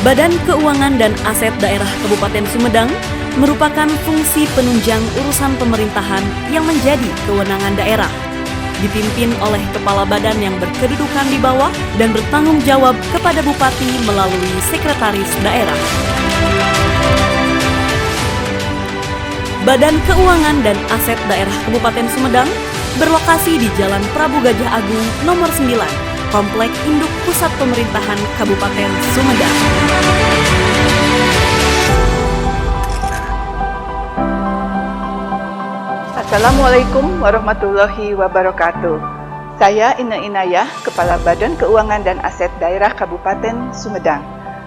Badan Keuangan dan Aset Daerah Kabupaten Sumedang merupakan fungsi penunjang urusan pemerintahan yang menjadi kewenangan daerah, dipimpin oleh kepala badan yang berkedudukan di bawah dan bertanggung jawab kepada bupati melalui sekretaris daerah. Badan Keuangan dan Aset Daerah Kabupaten Sumedang berlokasi di Jalan Prabu Gajah Agung nomor 9, Komplek Induk Pusat Pemerintahan Kabupaten Sumedang. Assalamualaikum warahmatullahi wabarakatuh. Saya Ina Inayah, Kepala Badan Keuangan dan Aset Daerah Kabupaten Sumedang.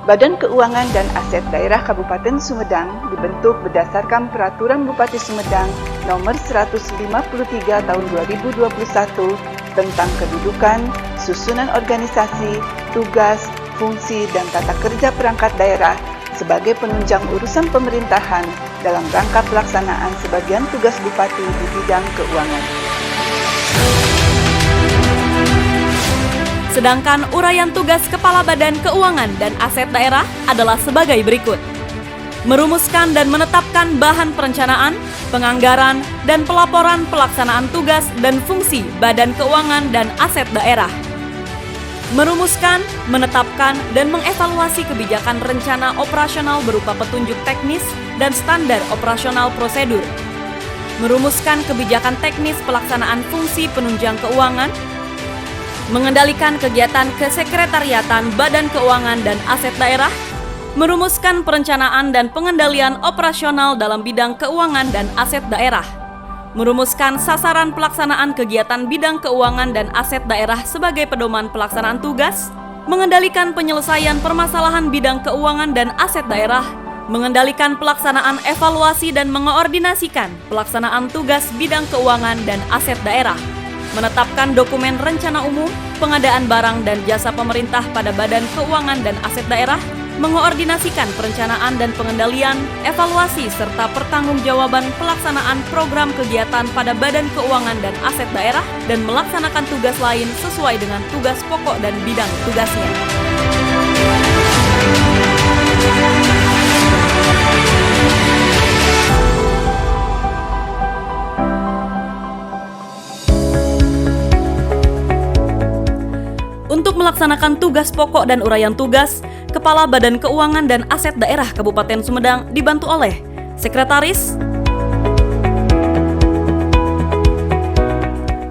Badan Keuangan dan Aset Daerah Kabupaten Sumedang dibentuk berdasarkan Peraturan Bupati Sumedang Nomor 153 Tahun 2021 tentang kedudukan, susunan organisasi, tugas, fungsi, dan tata kerja perangkat daerah sebagai penunjang urusan pemerintahan dalam rangka pelaksanaan sebagian tugas bupati di bidang keuangan. Sedangkan uraian tugas Kepala Badan Keuangan dan Aset Daerah adalah sebagai berikut. Merumuskan dan menetapkan bahan perencanaan, penganggaran, dan pelaporan pelaksanaan tugas dan fungsi Badan Keuangan dan Aset Daerah. Merumuskan, menetapkan, dan mengevaluasi kebijakan rencana operasional berupa petunjuk teknis dan standar operasional prosedur. Merumuskan kebijakan teknis pelaksanaan fungsi penunjang keuangan, mengendalikan kegiatan kesekretariatan Badan Keuangan dan Aset Daerah, merumuskan perencanaan dan pengendalian operasional dalam bidang keuangan dan aset daerah, merumuskan sasaran pelaksanaan kegiatan bidang keuangan dan aset daerah sebagai pedoman pelaksanaan tugas, mengendalikan penyelesaian permasalahan bidang keuangan dan aset daerah, mengendalikan pelaksanaan evaluasi dan mengoordinasikan pelaksanaan tugas bidang keuangan dan aset daerah, menetapkan dokumen rencana umum, pengadaan barang dan jasa pemerintah pada Badan Keuangan dan Aset Daerah, mengoordinasikan perencanaan dan pengendalian, evaluasi serta pertanggungjawaban pelaksanaan program kegiatan pada Badan Keuangan dan Aset Daerah, dan melaksanakan tugas lain sesuai dengan tugas pokok dan bidang tugasnya. Untuk melaksanakan tugas pokok dan uraian tugas, Kepala Badan Keuangan dan Aset Daerah Kabupaten Sumedang dibantu oleh Sekretaris,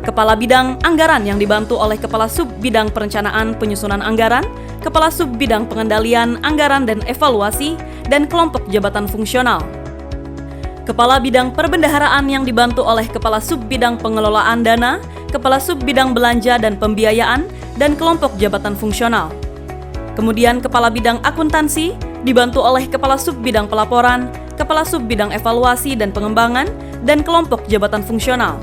Kepala Bidang Anggaran yang dibantu oleh Kepala Sub Bidang Perencanaan Penyusunan Anggaran, Kepala Sub Bidang Pengendalian Anggaran dan Evaluasi, dan kelompok jabatan fungsional. Kepala Bidang Perbendaharaan yang dibantu oleh Kepala Sub Bidang Pengelolaan Dana, Kepala Sub Bidang Belanja dan Pembiayaan, dan kelompok jabatan fungsional. Kemudian Kepala Bidang Akuntansi dibantu oleh Kepala Sub Bidang Pelaporan, Kepala Sub Bidang Evaluasi dan Pengembangan, dan kelompok jabatan fungsional.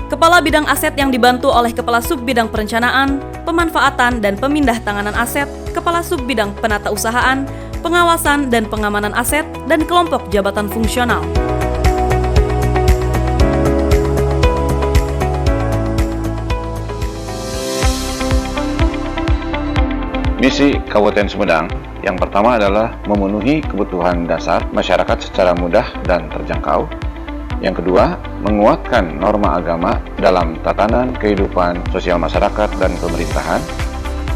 Kepala Bidang Aset yang dibantu oleh Kepala Sub Bidang Perencanaan, Pemanfaatan dan Pemindah Tanganan Aset, Kepala Sub Bidang Penatausahaan, Pengawasan dan Pengamanan Aset, dan kelompok jabatan fungsional. Misi Kabupaten Sumedang yang pertama adalah memenuhi kebutuhan dasar masyarakat secara mudah dan terjangkau. Yang kedua, menguatkan norma agama dalam tatanan kehidupan sosial masyarakat dan pemerintahan.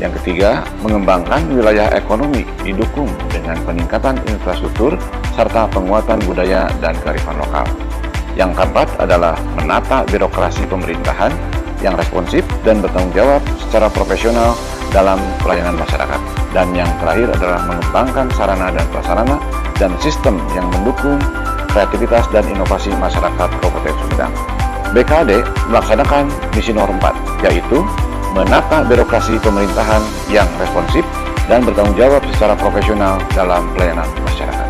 Yang ketiga, mengembangkan wilayah ekonomi didukung dengan peningkatan infrastruktur serta penguatan budaya dan kearifan lokal. Yang keempat adalah menata birokrasi pemerintahan yang responsif dan bertanggung jawab secara profesional dalam pelayanan masyarakat. Dan yang terakhir adalah mengembangkan sarana dan prasarana dan sistem yang mendukung kreativitas dan inovasi masyarakat Kabupaten Sumedang. BKD melaksanakan misi nomor 4, yaitu menata birokrasi pemerintahan yang responsif dan bertanggung jawab secara profesional dalam pelayanan masyarakat.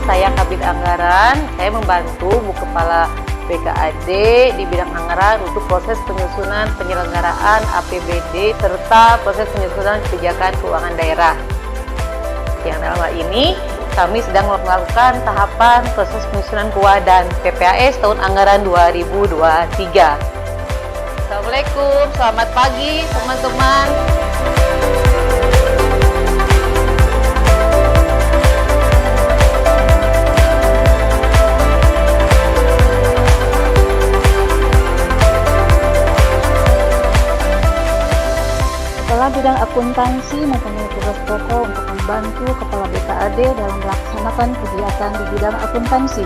Saya Kabid Anggaran, saya membantu Bu Kepala BKAD di bidang anggaran untuk proses penyusunan penyelenggaraan APBD serta proses penyusunan kebijakan keuangan daerah. Yang dalam hal ini kami sedang melakukan tahapan proses penyusunan KUA dan PPAS tahun anggaran 2023. Assalamualaikum, selamat pagi teman-teman. Kepala Bidang Akuntansi mempunyai tugas pokok untuk membantu Kepala BKAD dalam melaksanakan kegiatan di bidang akuntansi,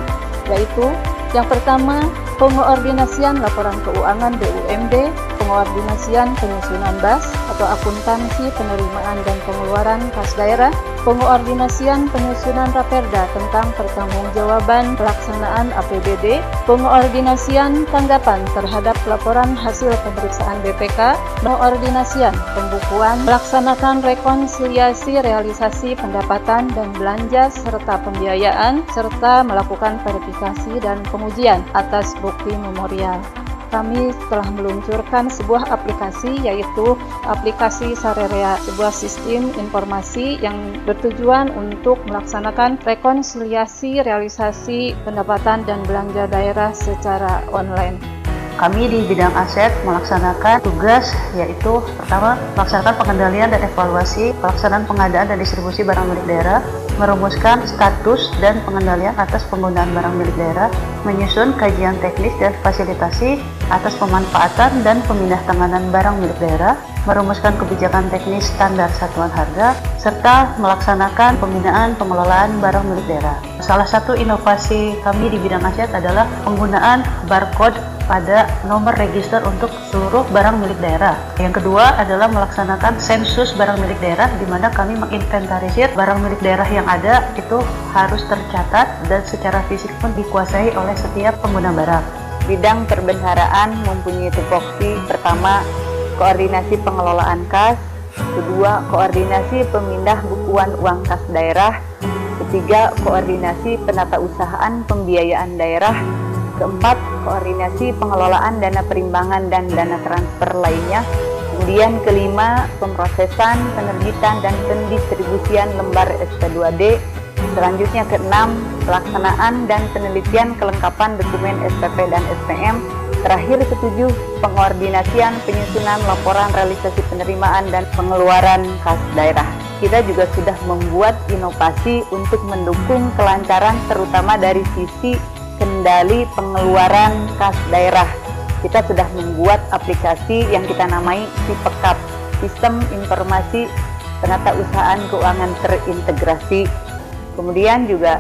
yaitu yang pertama, pengoordinasian laporan keuangan BUMD, pengoordinasian penyusunan BAS atau akuntansi penerimaan dan pengeluaran kas daerah, pengoordinasian penyusunan Raperda tentang pertanggungjawaban pelaksanaan APBD, pengoordinasian tanggapan terhadap laporan hasil pemeriksaan BPK, pengoordinasian pembukuan, melaksanakan rekonsiliasi realisasi pendapatan dan belanja serta pembiayaan, serta melakukan verifikasi dan pengujian atas bukti memorial. Kami telah meluncurkan sebuah aplikasi, yaitu aplikasi Sarerea, sebuah sistem informasi yang bertujuan untuk melaksanakan rekonsiliasi realisasi pendapatan dan belanja daerah secara online. Kami di bidang aset melaksanakan tugas, yaitu pertama, melaksanakan pengendalian dan evaluasi pelaksanaan pengadaan dan distribusi barang milik daerah, merumuskan status dan pengendalian atas penggunaan barang milik daerah, menyusun kajian teknis dan fasilitasi atas pemanfaatan dan pemindah tanganan barang milik daerah, merumuskan kebijakan teknis standar satuan harga, serta melaksanakan pembinaan pengelolaan barang milik daerah. Salah satu inovasi kami di bidang aset adalah penggunaan barcode pada nomor register untuk seluruh barang milik daerah. Yang kedua adalah melaksanakan sensus barang milik daerah, di mana kami menginventarisir barang milik daerah yang ada itu harus tercatat dan secara fisik pun dikuasai oleh setiap pengguna barang. Bidang perbendaharaan mempunyai tupoksi: pertama, koordinasi pengelolaan kas; kedua, koordinasi pemindah bukuan uang kas daerah; ketiga, koordinasi penatausahaan pembiayaan daerah; keempat, koordinasi pengelolaan dana perimbangan dan dana transfer lainnya; kemudian kelima, pemrosesan, penerbitan dan pendistribusian lembar SP2D; selanjutnya keenam, pelaksanaan dan penelitian kelengkapan dokumen SPP dan SPM; terakhir ketujuh, pengordinasian penyusunan laporan realisasi penerimaan dan pengeluaran kas daerah. Kita juga sudah membuat inovasi untuk mendukung kelancaran, terutama dari sisi kendali pengeluaran kas daerah. Kita sudah membuat aplikasi yang kita namai SIPEKAP, Sistem Informasi Penatausahaan Keuangan Terintegrasi. Kemudian juga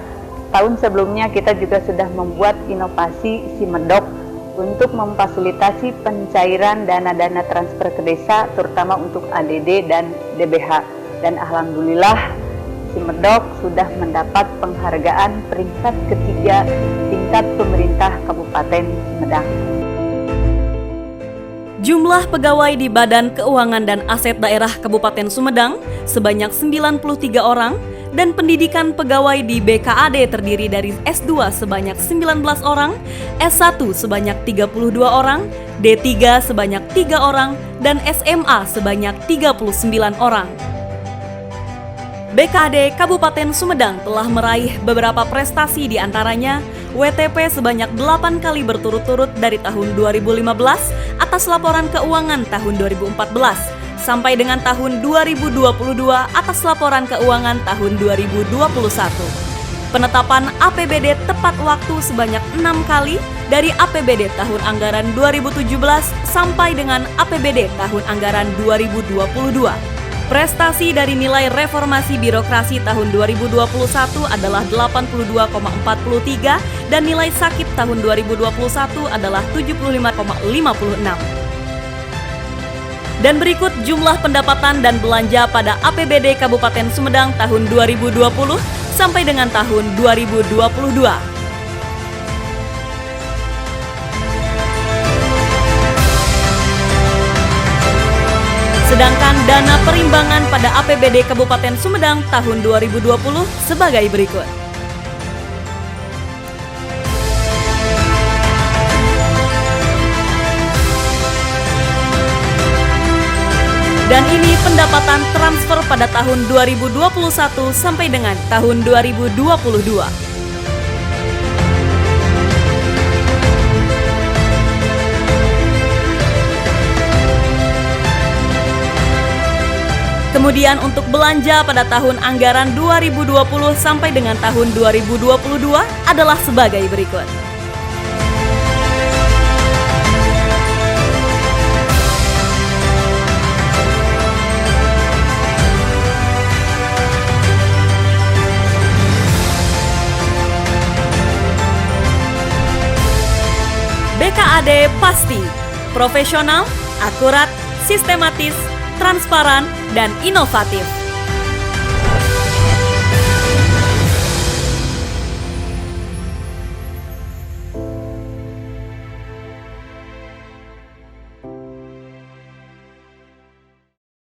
tahun sebelumnya kita juga sudah membuat inovasi SIMEDOK untuk memfasilitasi pencairan dana-dana transfer ke desa, terutama untuk ADD dan DBH. Dan alhamdulillah SIMEDOK sudah mendapat penghargaan peringkat ketiga tingkat pemerintah Kabupaten Sumedang. Jumlah pegawai di Badan Keuangan dan Aset Daerah Kabupaten Sumedang sebanyak 93 orang dan pendidikan pegawai di BKAD terdiri dari S2 sebanyak 19 orang, S1 sebanyak 32 orang, D3 sebanyak 3 orang, dan SMA sebanyak 39 orang. BKAD Kabupaten Sumedang telah meraih beberapa prestasi, di antaranya WTP sebanyak 8 kali berturut-turut dari tahun 2015 atas laporan keuangan tahun 2014 sampai dengan tahun 2022 atas laporan keuangan tahun 2021. Penetapan APBD tepat waktu sebanyak 6 kali dari APBD tahun anggaran 2017 sampai dengan APBD tahun anggaran 2022. Prestasi dari nilai reformasi birokrasi tahun 2021 adalah 82,43 dan nilai sakit tahun 2021 adalah 75,56. Dan berikut jumlah pendapatan dan belanja pada APBD Kabupaten Sumedang tahun 2020 sampai dengan tahun 2022. Sedangkan dana perimbangan pada APBD Kabupaten Sumedang tahun 2020 sebagai berikut. Dan ini pendapatan transfer pada tahun 2021 sampai dengan tahun 2022. Kemudian untuk belanja pada tahun anggaran 2020 sampai dengan tahun 2022 adalah sebagai berikut. BKAD pasti profesional, akurat, sistematis, transparan, dan inovatif.